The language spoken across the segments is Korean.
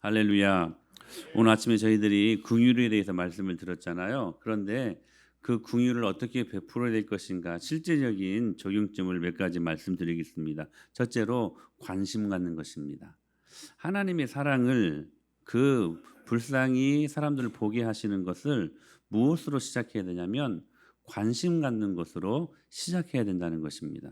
할렐루야. 오늘 아침에 저희들이 긍휼에 대해서 말씀을 들었잖아요. 그런데 그 긍휼을 어떻게 베풀어야 될 것인가 실제적인 적용점을 몇 가지 말씀드리겠습니다. 첫째로 관심 갖는 것입니다. 하나님의 사랑을 그 불쌍히 사람들을 보게 하시는 것을 무엇으로 시작해야 되냐면 관심 갖는 것으로 시작해야 된다는 것입니다.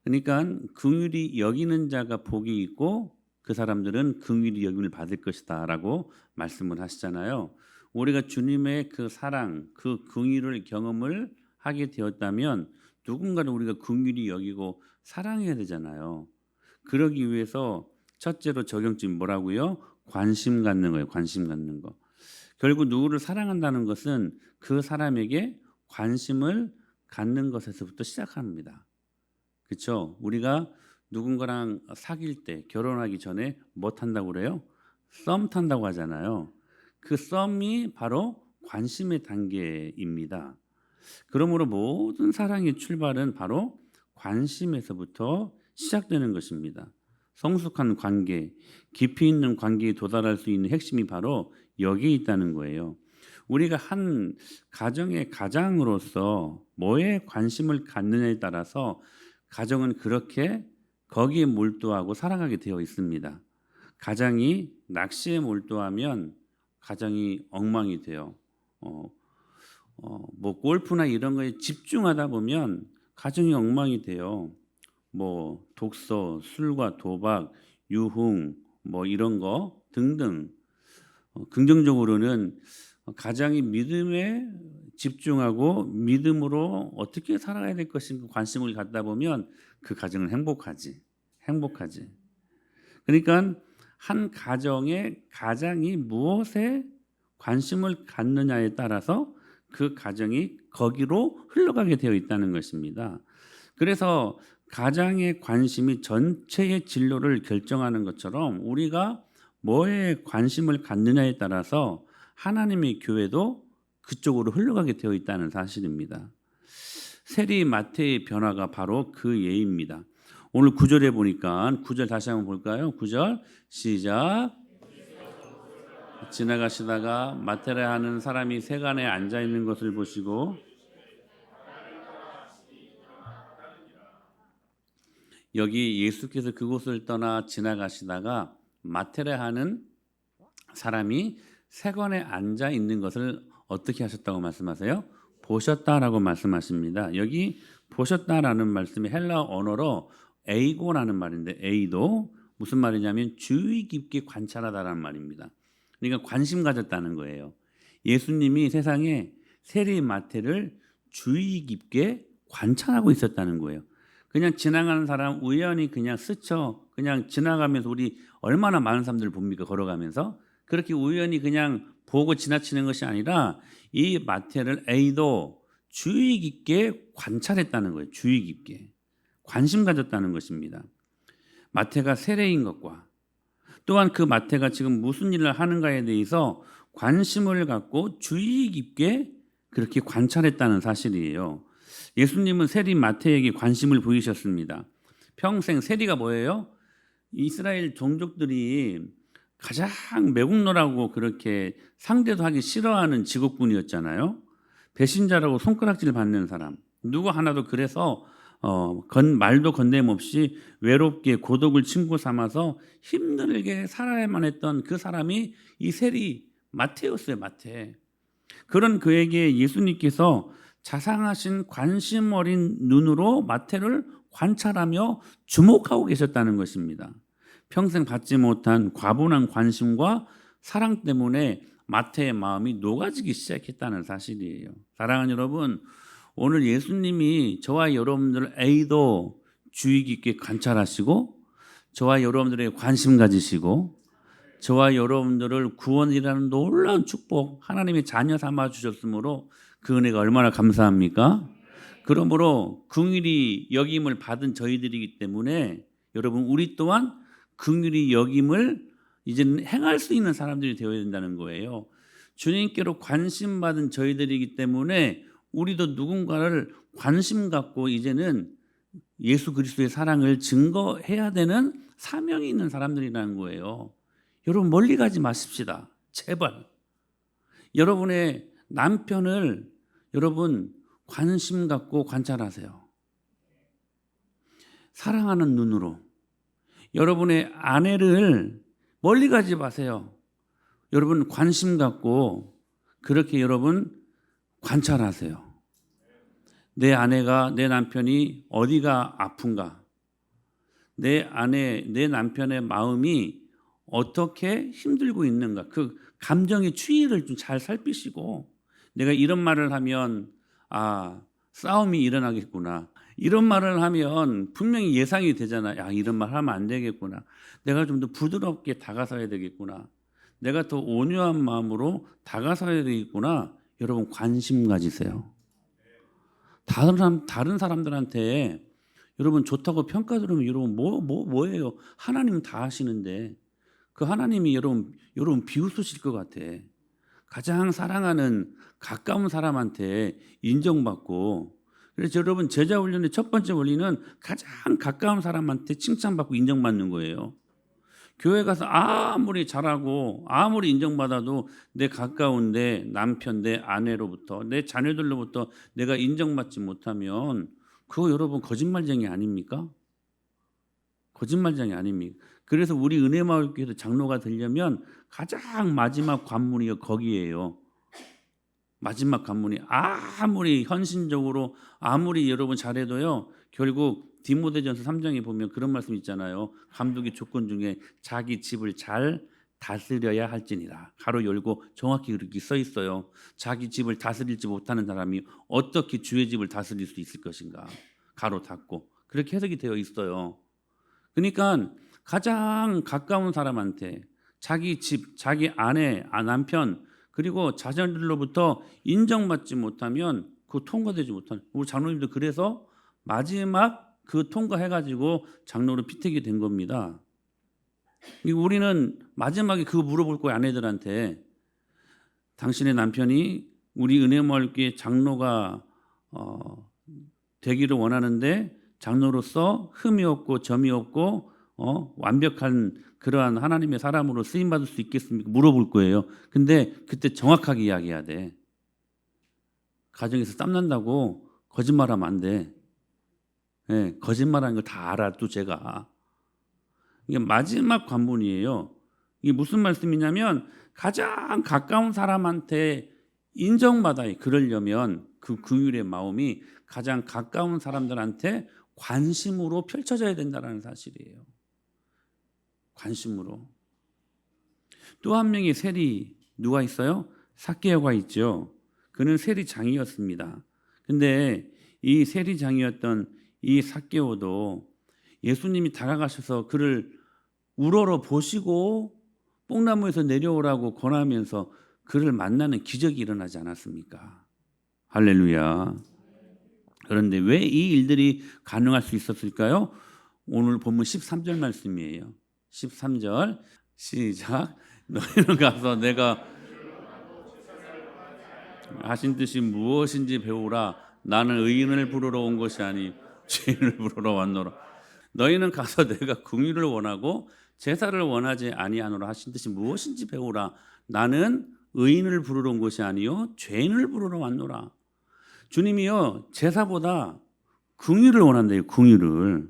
그러니까 긍휼히 여기는 자가 복이 있고 그 사람들은 긍휼히 여김을 받을 것이다라고 말씀을 하시잖아요. 우리가 주님의 그 사랑, 그 긍휼을 경험을 하게 되었다면 누군가를 우리가 긍휼히 여기고 사랑해야 되잖아요. 그러기 위해서 첫째로 적용점이 뭐라고요? 관심 갖는 거예요. 관심 갖는 거. 결국 누구를 사랑한다는 것은 그 사람에게 관심을 갖는 것에서부터 시작합니다. 그렇죠? 우리가 누군가랑 사귈 때 결혼하기 전에 뭐 탄다고 그래요? 썸 탄다고 하잖아요. 그 썸이 바로 관심의 단계입니다. 그러므로 모든 사랑의 출발은 바로 관심에서부터 시작되는 것입니다. 성숙한 관계, 깊이 있는 관계에 도달할 수 있는 핵심이 바로 여기에 있다는 거예요. 우리가 한 가정의 가장으로서 뭐에 관심을 갖느냐에 따라서 가정은 그렇게 거기에 몰두하고 살아가게 되어 있습니다. 가장이 낚시에 몰두하면 가정이 엉망이 돼요. 뭐 골프나 이런 거에 집중하다 보면 가정이 엉망이 돼요. 뭐 독서, 술과 도박, 유흥, 뭐 이런 거 등등. 긍정적으로는 가장이 믿음에 집중하고 믿음으로 어떻게 살아가야 될 것인가 관심을 갖다 보면 그 가정은 행복하지. 그러니까 한 가정의 가장이 무엇에 관심을 갖느냐에 따라서 그 가정이 거기로 흘러가게 되어 있다는 것입니다. 그래서 가장의 관심이 전체의 진로를 결정하는 것처럼 우리가 뭐에 관심을 갖느냐에 따라서 하나님의 교회도 그쪽으로 흘러가게 되어 있다는 사실입니다. 세리 마태의 변화가 바로 그 예입니다. 오늘 9절에 보니까 9절 다시 한번 볼까요? 9절 시작. 지나가시다가 마테라 하는 사람이 세간에 앉아 있는 것을 보시고 여기 예수께서 그곳을 떠나 지나가시다가 마테라 하는 사람이 세간에 앉아 있는 것을 어떻게 하셨다고 말씀하세요? 보셨다라고 말씀하십니다. 여기 보셨다라는 말씀이 헬라 언어로 에이고라는 말인데 에이도 무슨 말이냐면 주의 깊게 관찰하다라는 말입니다. 그러니까 관심 가졌다는 거예요. 예수님이 세상에 세리 마태를 주의 깊게 관찰하고 있었다는 거예요. 그냥 지나가는 사람 우연히 그냥 스쳐 그냥 지나가면서 우리 얼마나 많은 사람들을 봅니까? 걸어가면서 그렇게 우연히 그냥 보고 지나치는 것이 아니라 이 마태를 에이도 주의 깊게 관찰했다는 거예요. 주의 깊게 관심 가졌다는 것입니다. 마태가 세례인 것과 또한 그 마태가 지금 무슨 일을 하는가에 대해서 관심을 갖고 주의 깊게 그렇게 관찰했다는 사실이에요. 예수님은 세리 마태에게 관심을 보이셨습니다. 평생 세리가 뭐예요? 이스라엘 종족들이 가장 매국노라고 그렇게 상대도 하기 싫어하는 직업군이었잖아요. 배신자라고 손가락질 받는 사람. 누구 하나도 그래서 말도 건nem없이 외롭게 고독을 친구 삼아서 힘들게 살아야만 했던 그 사람이 이 세리 마태였어요. 마태. 그런 그에게 예수님께서 자상하신 관심 어린 눈으로 마태를 관찰하며 주목하고 계셨다는 것입니다. 평생 받지 못한 과분한 관심과 사랑 때문에 마태의 마음이 녹아지기 시작했다는 사실이에요. 사랑하는 여러분, 오늘 예수님이 저와 여러분들을 에이도 주의 깊게 관찰하시고 저와 여러분들에게 관심 가지시고 저와 여러분들을 구원이라는 놀라운 축복 하나님의 자녀 삼아 주셨으므로 그 은혜가 얼마나 감사합니까? 그러므로 긍휼히 여김을 받은 저희들이기 때문에 여러분 우리 또한 긍휼히 여김을 이제는 행할 수 있는 사람들이 되어야 된다는 거예요. 주님께로 관심 받은 저희들이기 때문에 우리도 누군가를 관심 갖고 이제는 예수 그리스도의 사랑을 증거해야 되는 사명이 있는 사람들이라는 거예요. 여러분 멀리 가지 마십시다. 제발. 여러분의 남편을 여러분 관심 갖고 관찰하세요. 사랑하는 눈으로. 여러분의 아내를 멀리 가지 마세요. 여러분 관심 갖고 그렇게 여러분 관찰하세요. 내 아내가, 내 남편이 어디가 아픈가? 내 아내, 내 남편의 마음이 어떻게 힘들고 있는가? 그 감정의 추이를 좀 잘 살피시고, 내가 이런 말을 하면 싸움이 일어나겠구나. 이런 말을 하면 분명히 예상이 되잖아. 이런 말 하면 안 되겠구나. 내가 좀 더 부드럽게 다가서야 되겠구나. 내가 더 온유한 마음으로 다가서야 되겠구나. 여러분 관심 가지세요. 다른 사람들한테 여러분 좋다고 평가 들으면 여러분 뭐예요? 하나님은 다 하시는데 그 하나님이 여러분 비웃으실 것 같아. 가장 사랑하는 가까운 사람한테 인정받고, 그래서 여러분 제자 훈련의 첫 번째 원리는 가장 가까운 사람한테 칭찬받고 인정받는 거예요. 교회 가서 아무리 잘하고 아무리 인정받아도 내 가까운 내 남편, 내 아내로부터, 내 자녀들로부터 내가 인정받지 못하면 그거 여러분 거짓말쟁이 아닙니까? 거짓말쟁이 아닙니까? 그래서 우리 은혜마을교회에서 장로가 되려면 가장 마지막 관문이 거기에요. 마지막 관문이 아무리 헌신적으로 아무리 여러분 잘해도요, 결국 디모데전서 3장에 보면 그런 말씀 있잖아요. 감독의 조건 중에 자기 집을 잘 다스려야 할지니라. 가로 열고 정확히 그렇게 써 있어요. 자기 집을 다스리지 못하는 사람이 어떻게 주의 집을 다스릴 수 있을 것인가. 가로 닫고 그렇게 해석이 되어 있어요. 그러니까 가장 가까운 사람한테 자기 집, 자기 아내, 남편 그리고 자녀들로부터 인정받지 못하면 그 통과되지 못하는, 우리 장로님도 그래서 마지막 그 통과해가지고 장로로 피택이 된 겁니다. 우리는 마지막에 그거 물어볼 거예요. 아내들한테. 당신의 남편이 우리 은혜마을교회 장로가 되기를 원하는데 장로로서 흠이 없고 점이 없고 완벽한 그러한 하나님의 사람으로 쓰임받을 수 있겠습니까? 물어볼 거예요. 근데 그때 정확하게 이야기해야 돼. 가정에서 땀난다고 거짓말하면 안 돼. 네, 거짓말하는 걸 다 알아 또 제가. 이게 마지막 관문이에요. 이게 무슨 말씀이냐면 가장 가까운 사람한테 인정받아야, 그러려면 그 긍휼의 마음이 가장 가까운 사람들한테 관심으로 펼쳐져야 된다는 사실이에요. 관심으로. 또 한 명의 세리 누가 있어요? 삭개오가 있죠. 그는 세리장이었습니다. 근데 이 세리장이었던 이 삭개오도 예수님이 다가가셔서 그를 우러러 보시고 뽕나무에서 내려오라고 권하면서 그를 만나는 기적이 일어나지 않았습니까? 할렐루야. 그런데 왜 이 일들이 가능할 수 있었을까요? 오늘 본문 13절 말씀이에요. 13절 시작. 너희는 가서 내가 하신 뜻이 무엇인지 배우라. 나는 의인을 부르러 온 것이 아니 죄인을 부르러 왔노라. 너희는 가서 내가 긍휼을 원하고 제사를 원하지 아니하노라. 하신 뜻이 무엇인지 배우라. 나는 의인을 부르러 온 것이 아니요 죄인을 부르러 왔노라. 주님이요 제사보다 긍휼을 원한대요. 긍휼을.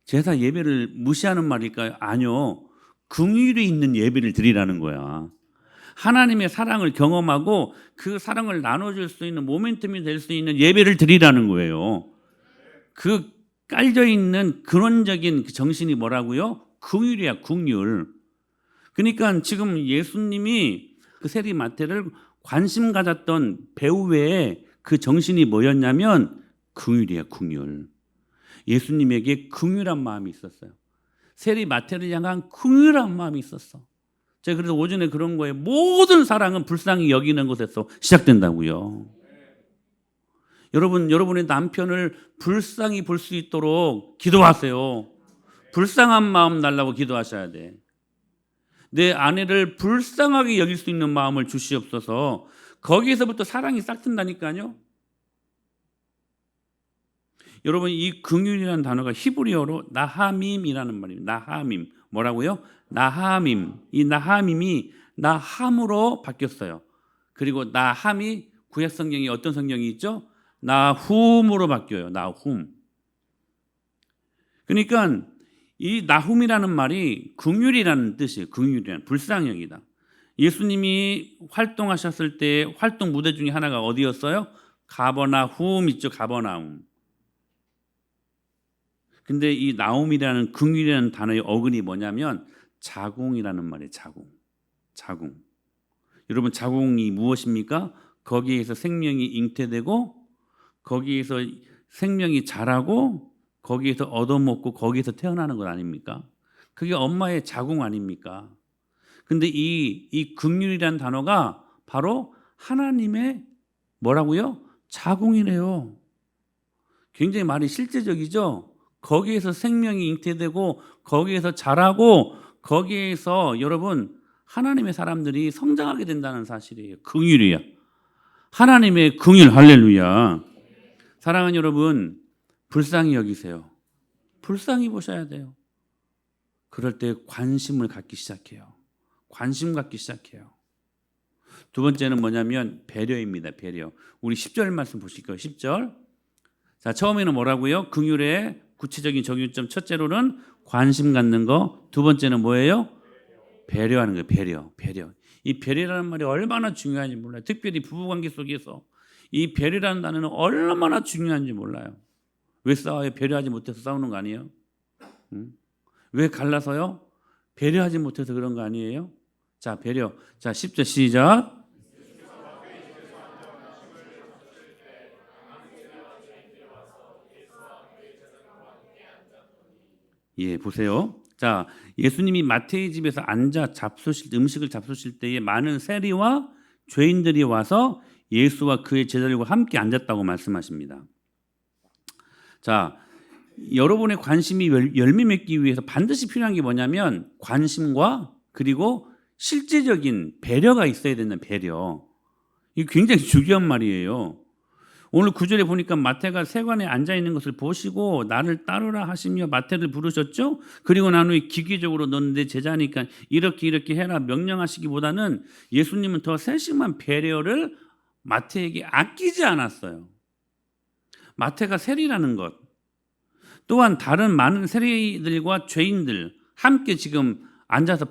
제사 예배를 무시하는 말일까요? 아니요. 긍휼이 있는 예배를 드리라는 거야. 하나님의 사랑을 경험하고 그 사랑을 나눠줄 수 있는 모멘텀이 될 수 있는 예배를 드리라는 거예요. 그 깔려 있는 근원적인 정신이 뭐라고요? 긍휼이야, 긍휼. 그러니까 지금 예수님이 그 세리 마태를 관심 가졌던 배우의 그 정신이 뭐였냐면 긍휼이야, 긍휼. 예수님에게 긍휼한 마음이 있었어요. 세리 마태를 향한 긍휼한 마음이 있었어. 제가 그래서 오전에 그런 거예요. 모든 사랑은 불쌍히 여기는 것에서 시작된다고요. 여러분의 남편을 불쌍히 볼 수 있도록 기도하세요. 불쌍한 마음 달라고 기도하셔야 돼. 내 아내를 불쌍하게 여길 수 있는 마음을 주시옵소서. 거기에서부터 사랑이 싹 튼다니까요. 여러분 이 긍휼이라는 단어가 히브리어로 나하밈이라는 말입니다. 나하밈. 뭐라고요? 나하밈. 이 나하밈이 나함으로 바뀌었어요. 그리고 나함이 구약 성경에 어떤 성경이 있죠? 나훔으로 바뀌어요. 나훔. 그러니까 이 나훔이라는 말이 긍휼이라는 뜻이에요. 긍휼이라는 불쌍형이다. 예수님이 활동하셨을 때 활동 무대 중에 하나가 어디였어요? 가버나훔 있죠. 가버나움. 근데 이 나움이라는 긍휼이라는 단어의 어근이 뭐냐면 자궁이라는 말이에요. 자궁. 여러분 자궁이 무엇입니까? 거기에서 생명이 잉태되고 거기에서 생명이 자라고 거기에서 얻어먹고 거기에서 태어나는 것 아닙니까? 그게 엄마의 자궁 아닙니까? 근데 이 긍휼이라는 단어가 바로 하나님의 뭐라고요? 자궁이래요. 굉장히 말이 실제적이죠? 거기에서 생명이 잉태되고 거기에서 자라고 거기에서 여러분 하나님의 사람들이 성장하게 된다는 사실이에요. 긍휼이야. 하나님의 긍휼 할렐루야. 사랑하는 여러분 불쌍히 여기세요. 불쌍히 보셔야 돼요. 그럴 때 관심을 갖기 시작해요. 관심 갖기 시작해요. 두 번째는 뭐냐면 배려입니다. 배려. 우리 10절 말씀 보실까요? 10절. 자, 처음에는 뭐라고요? 긍휼의 구체적인 적용점. 첫째로는 관심 갖는 거. 두 번째는 뭐예요? 배려하는 거예요. 배려. 이 배려라는 말이 얼마나 중요한지 몰라요. 특별히 부부관계 속에서 이 배려라는 단어는 얼마나 중요한지 몰라요. 왜 싸워요? 배려하지 못해서 싸우는 거 아니에요? 왜 갈라서요? 배려하지 못해서 그런 거 아니에요? 자, 배려. 자, 10절 시작. 예, 보세요. 자, 예수님이 마태의 집에서 앉아 음식을 잡수실 때에 많은 세리와 죄인들이 와서 예수와 그의 제자들과 함께 앉았다고 말씀하십니다. 자, 여러분의 관심이 열매 맺기 위해서 반드시 필요한 게 뭐냐면 관심과 그리고 실제적인 배려가 있어야 된다는 배려. 이게 굉장히 중요한 말이에요. 오늘 9절에 보니까 마태가 세관에 앉아 있는 것을 보시고 나를 따르라 하시며 마태를 부르셨죠. 그리고 난 후에 기계적으로 너는 내 제자니까 이렇게 해라 명령하시기보다는 예수님은 더 세심한 배려를 마태에게 아끼지 않았어요. 마태가 세리라는 것, 또한 다른 많은 세리들과 죄인들 함께 지금 앉아서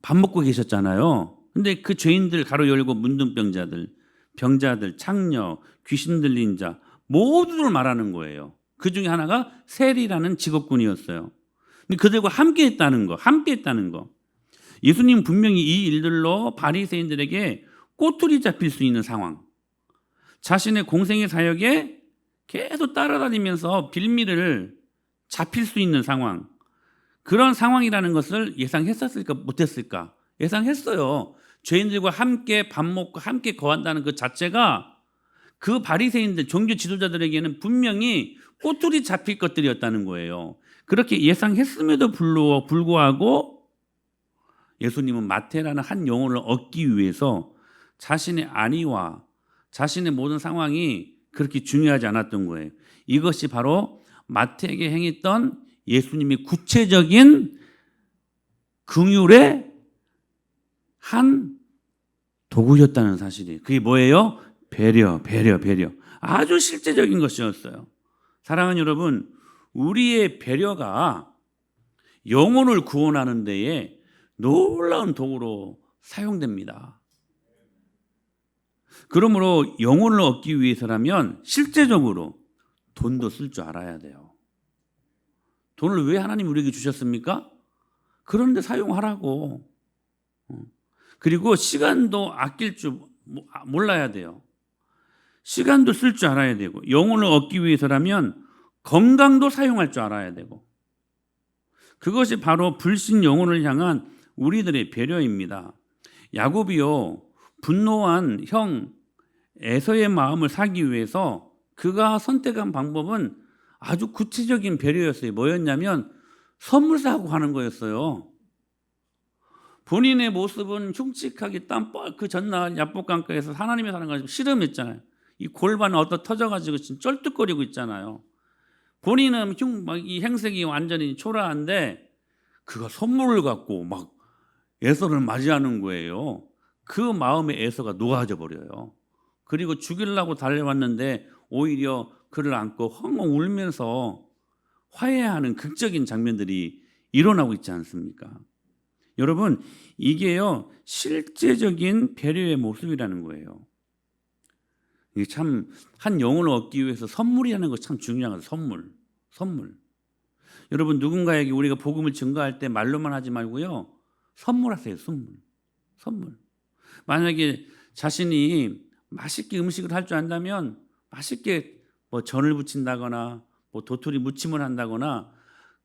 밥 먹고 계셨잖아요. 근데 그 죄인들 가로 열고 문둥병자들, 병자들, 창녀, 귀신 들린 자 모두를 말하는 거예요. 그 중에 하나가 세리라는 직업군이었어요. 근데 그들과 함께 했다는 거. 예수님 분명히 이 일들로 바리새인들에게 꼬투리 잡힐 수 있는 상황, 자신의 공생의 사역에 계속 따라다니면서 빌미를 잡힐 수 있는 상황, 그런 상황이라는 것을 예상했었을까 못했을까? 예상했어요. 죄인들과 함께 밥 먹고 함께 거한다는 그 자체가 그 바리새인들 종교 지도자들에게는 분명히 꼬투리 잡힐 것들이었다는 거예요. 그렇게 예상했음에도 불구하고 예수님은 마태라는 한 영혼을 얻기 위해서 자신의 안위와 자신의 모든 상황이 그렇게 중요하지 않았던 거예요. 이것이 바로 마태에게 행했던 예수님의 구체적인 긍휼의 한 도구였다는 사실이에요. 그게 뭐예요? 배려. 아주 실제적인 것이었어요. 사랑하는 여러분, 우리의 배려가 영혼을 구원하는 데에 놀라운 도구로 사용됩니다. 그러므로 영혼을 얻기 위해서라면 실제적으로 돈도 쓸 줄 알아야 돼요. 돈을 왜 하나님 우리에게 주셨습니까? 그런데 사용하라고. 그리고 시간도 아낄 줄 몰라야 돼요. 시간도 쓸 줄 알아야 되고, 영혼을 얻기 위해서라면 건강도 사용할 줄 알아야 되고, 그것이 바로 불신 영혼을 향한 우리들의 배려입니다. 야곱이요, 분노한 형 에서의 마음을 사기 위해서 그가 선택한 방법은 아주 구체적인 배려였어요. 뭐였냐면 선물 사고 하는 거였어요. 본인의 모습은 흉측하게 그 전날 야복강가에서 하나님의 사랑 가지고 씨름했잖아요. 이 골반 얻어 터져가지고 지금 쩔뚝거리고 있잖아요. 본인은 이 행색이 완전히 초라한데 그가 선물을 갖고 막 에서를 맞이하는 거예요. 그 마음에 에서가 녹아져 버려요. 그리고 죽이려고 달려왔는데 오히려 그를 안고 헝헝 울면서 화해하는 극적인 장면들이 일어나고 있지 않습니까? 여러분, 이게요 실제적인 배려의 모습이라는 거예요. 이게 참 한 영혼을 얻기 위해서 선물이라는 거 참 중요한 거예요. 선물. 여러분, 누군가에게 우리가 복음을 증거할 때 말로만 하지 말고요, 선물하세요. 선물. 만약에 자신이 맛있게 음식을 할 줄 안다면 맛있게 뭐 전을 부친다거나 뭐 도토리 무침을 한다거나,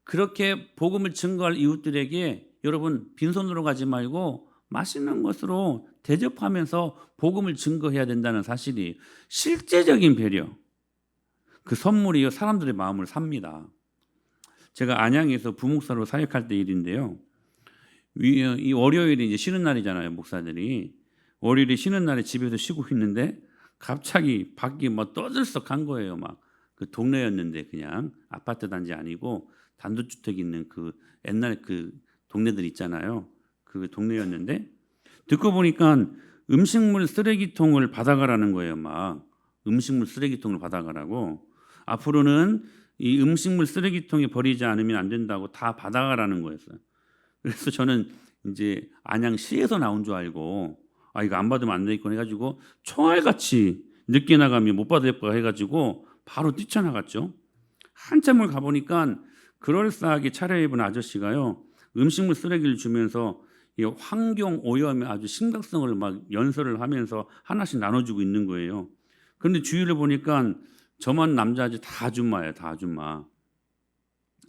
그렇게 복음을 증거할 이웃들에게 여러분 빈손으로 가지 말고 맛있는 것으로 대접하면서 복음을 증거해야 된다는 사실이 실제적인 배려. 그 선물이요 사람들의 마음을 삽니다. 제가 안양에서 부목사로 사역할 때 일인데요. 이 월요일이 이제 쉬는 날이잖아요. 목사들이 월요일에 쉬는 날에 집에서 쉬고 있는데 갑자기 밖이 막 떠들썩한 거예요. 막 그 동네였는데 그냥 아파트 단지 아니고 단독주택 있는 그 옛날 그 동네들 있잖아요. 그 동네였는데 듣고 보니까 음식물 쓰레기통을 받아가라는 거예요. 막 음식물 쓰레기통을 받아가라고. 앞으로는 이 음식물 쓰레기통에 버리지 않으면 안 된다고 다 받아가라는 거였어요. 그래서 저는 이제 안양시에서 나온 줄 알고 이거 안 받으면 안 되겠구나 해가지고 총알같이 늦게 나가면 못 받을 거야 해가지고 바로 뛰쳐나갔죠. 한참을 가보니까 그럴싸하게 차려입은 아저씨가요 음식물 쓰레기를 주면서 이 환경 오염의 아주 심각성을 막 연설을 하면서 하나씩 나눠주고 있는 거예요. 그런데 주위를 보니까 저만 남자지 다 아줌마예요. 다 아줌마.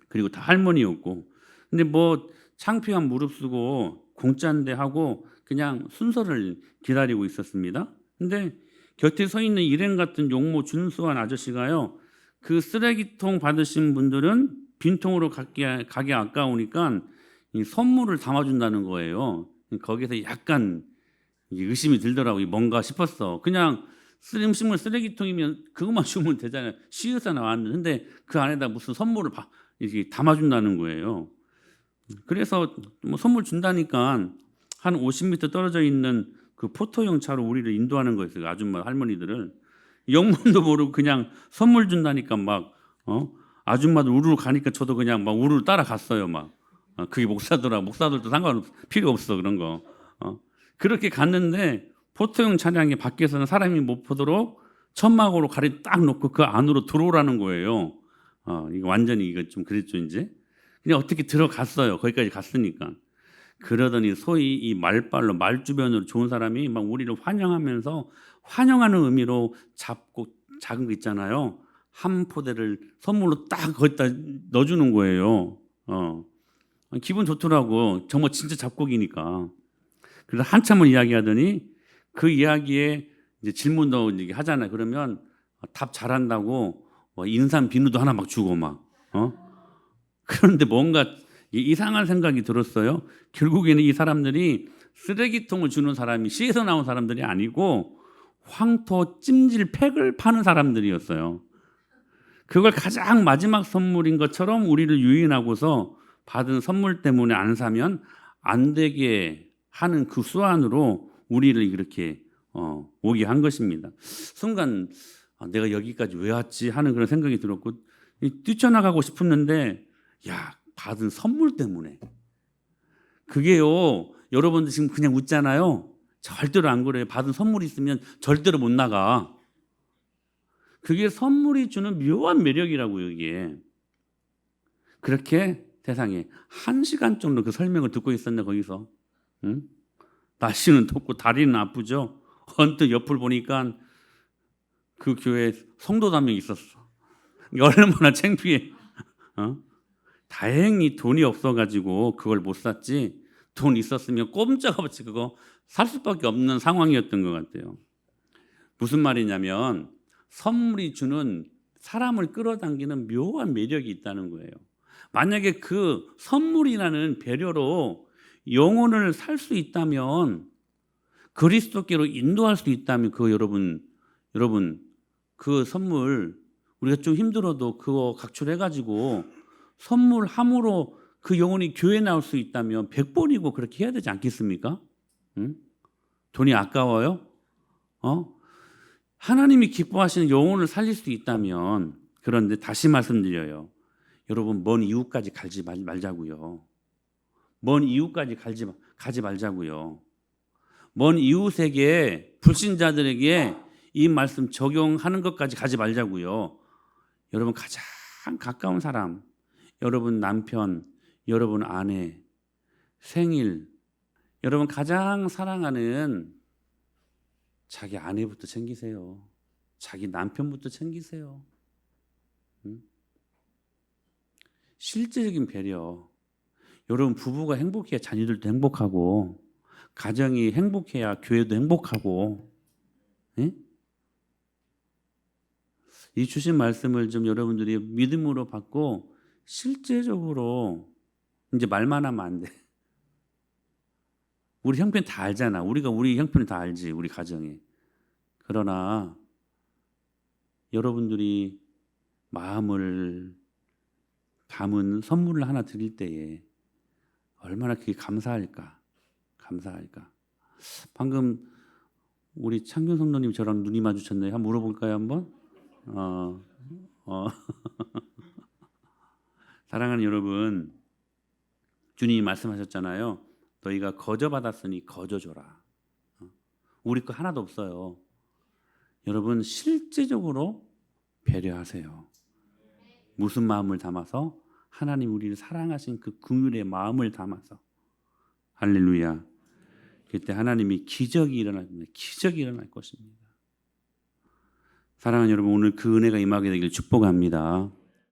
그리고 다 할머니였고. 근데 뭐 창피한 무릅쓰고 공짜인데 하고 그냥 순서를 기다리고 있었습니다. 근데 곁에 서 있는 일행 같은 용모 준수한 아저씨가요, 그 쓰레기통 받으신 분들은 빈통으로 가기 아까우니까 이 선물을 담아준다는 거예요. 거기서 약간 의심이 들더라고요. 뭔가 싶었어. 그냥 음식물 쓰레기통이면 그것만 주면 되잖아요. 시에서 나왔는데 그 안에다 무슨 선물을 이렇게 담아준다는 거예요. 그래서 뭐 선물 준다니까 한 50m 떨어져 있는 그 포토용 차로 우리를 인도하는 거였어요. 아줌마 할머니들을 영문도 모르고 그냥 선물 준다니까 막 아줌마들 우르르 가니까 저도 그냥 막 우르르 따라갔어요. 막 그게 목사들도 필요 없어 그런 거. 그렇게 갔는데 포토용 차량이 밖에서는 사람이 못 보도록 천막으로 가리 딱 놓고 그 안으로 들어오라는 거예요. 이거 완전히 이거 좀 그랬죠 이제. 그냥 어떻게 들어갔어요. 거기까지 갔으니까. 그러더니 소위 이 말발로 말 주변으로 좋은 사람이 막 우리를 환영하면서 환영하는 의미로 잡고 작은 거 있잖아요. 한 포대를 선물로 딱 거기다 넣어주는 거예요. 기분 좋더라고. 정말 진짜 잡곡이니까. 그래서 한참을 이야기하더니 그 이야기에 이제 질문도 이제 하잖아요. 그러면 답 잘한다고 인삼 비누도 하나 막 주고 막. 그런데 뭔가 이상한 생각이 들었어요. 결국에는 이 사람들이 쓰레기통을 주는 사람이 시에서 나온 사람들이 아니고 황토 찜질 팩을 파는 사람들이었어요. 그걸 가장 마지막 선물인 것처럼 우리를 유인하고서 받은 선물 때문에 안 사면 안 되게 하는 그 수완으로 우리를 이렇게 오게 한 것입니다. 순간 내가 여기까지 왜 왔지 하는 그런 생각이 들었고 뛰쳐나가고 싶었는데 받은 선물 때문에. 그게요 여러분들 지금 그냥 웃잖아요. 절대로 안 그래요. 받은 선물이 있으면 절대로 못 나가. 그게 선물이 주는 묘한 매력이라고요. 이게. 그렇게 세상에 1시간 정도 그 설명을 듣고 있었네 거기서. 응? 날씨는 덥고 다리는 아프죠. 언뜻 옆을 보니까 그 교회에 성도도 한 명 있었어. 얼마나 창피해. 다행히 돈이 없어가지고 그걸 못 샀지. 돈 있었으면 꼼짝없이 그거 살 수밖에 없는 상황이었던 것 같아요. 무슨 말이냐면 선물이 주는 사람을 끌어당기는 묘한 매력이 있다는 거예요. 만약에 그 선물이라는 배려로 영혼을 살 수 있다면, 그리스도께로 인도할 수 있다면, 여러분 그 선물 우리가 좀 힘들어도 그거 각출해가지고 선물함으로 그 영혼이 교회에 나올 수 있다면 100번이고 그렇게 해야 되지 않겠습니까? 응? 돈이 아까워요? 하나님이 기뻐하시는 영혼을 살릴 수 있다면, 그런데 다시 말씀드려요. 여러분, 먼 이웃까지 가지 말자고요. 먼 이웃까지 가지 말자고요. 먼 이웃에게, 불신자들에게 이 말씀 적용하는 것까지 가지 말자고요. 여러분, 가장 가까운 사람, 여러분 남편, 여러분 아내, 생일, 여러분 가장 사랑하는 자기 아내부터 챙기세요. 자기 남편부터 챙기세요. 응? 실제적인 배려. 여러분, 부부가 행복해야 자녀들도 행복하고, 가정이 행복해야 교회도 행복하고. 응? 이 주신 말씀을 좀 여러분들이 믿음으로 받고 실제적으로, 이제 말만 하면 안 돼. 우리 형편 다 알잖아. 우리가 우리 형편을 다 알지, 우리 가정에. 그러나 여러분들이 마음을 담은 선물을 하나 드릴 때에 얼마나 그게 감사할까. 방금 우리 창균 성도님 저랑 눈이 마주쳤네요. 한번 물어볼까요, 한번? 사랑하는 여러분, 주님이 말씀하셨잖아요. 너희가 거저 받았으니 거저 줘라. 우리 거 하나도 없어요. 여러분, 실제적으로 배려하세요. 무슨 마음을 담아서? 하나님 우리를 사랑하신 그 긍휼의 마음을 담아서. 할렐루야. 그때 하나님이 기적이 일어날 것입니다. 사랑하는 여러분, 오늘 그 은혜가 임하게 되길 축복합니다.